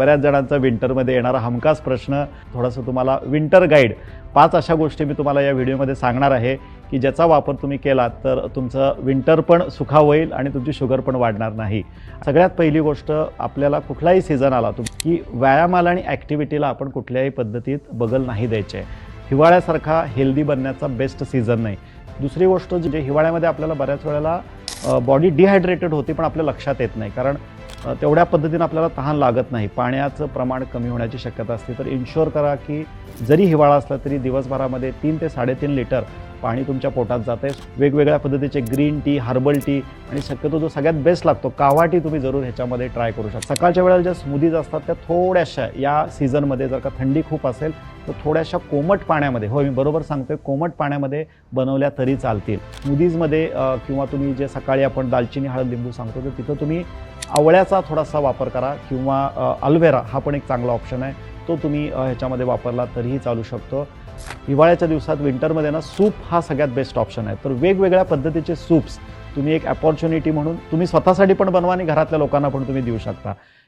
बऱ्याच जणांचा विंटरमध्ये येणारा हमखास प्रश्न, थोडासा तुम्हाला विंटर गाईड 5 अशा गोष्टी मी तुम्हाला या व्हिडिओमध्ये सांगणार आहे की ज्याचा वापर तुम्ही केला तर तुमचं विंटर पण सुखावं होईल आणि तुमची शुगर पण वाढणार नाही. सगळ्यात पहिली गोष्ट, आपल्याला कुठलाही सीझन आला की व्यायामाला आणि ॲक्टिव्हिटीला आपण कुठल्याही पद्धतीत बगल नाही द्यायचे. हिवाळ्यासारखा हेल्दी बनण्याचा बेस्ट सीझन नाही. दुसरी गोष्ट, जे हिवाळ्यामध्ये आपल्याला बऱ्याच वेळेला बॉडी डिहायड्रेटेड होते पण आपल्या लक्षात येत नाही, कारण तेवढ्या पद्धतीने आपल्याला तहान लागत नाही. पाण्याचं प्रमाण कमी होण्याची शक्यता असते. तर इन्शुअर करा की जरी हिवाळा असला तरी दिवसभरामध्ये 3 ते 3.5 लिटर पाणी तुमच्या पोटात जाते. वेगवेगळ्या पद्धतीचे ग्रीन टी, हर्बल टी आणि शक्यतो जो सगळ्यात बेस्ट लागतो कावा टी तुम्ही जरूर ह्याच्यामध्ये ट्राय करू शकता. सकाळच्या वेळेला ज्या स्मूदीज असतात त्या थोड्याशा या सीझनमध्ये, जर का थंडी खूप असेल तर थोड्याशा कोमट पाण्यामध्ये, हो मी बरोबर सांगतोय, कोमट पाण्यामध्ये बनवल्या तरी चालतील. स्मूदीजमध्ये किंवा तुम्ही जे सकाळी आपण दालचिनी, हळद, लिंबू सांगतो तर तिथं तुम्ही आवळ्याचा थोडासा वापर करा किंवा अल्वेरा हा पण एक चांगला ऑप्शन आहे, तो तुम्ही ह्याच्यामध्ये वापरला तरीही चालू शकतो. हिवाळ्याच्या दिवसात, विंटरमध्ये ना, सूप हा सगळ्यात बेस्ट ऑप्शन आहे. तर वेगवेगळ्या पद्धतीचे सूप्स तुम्ही एक अपॉर्च्युनिटी म्हणून तुम्ही स्वतःसाठी पण बनवा आणि घरातल्या लोकांना पण तुम्ही देऊ शकता.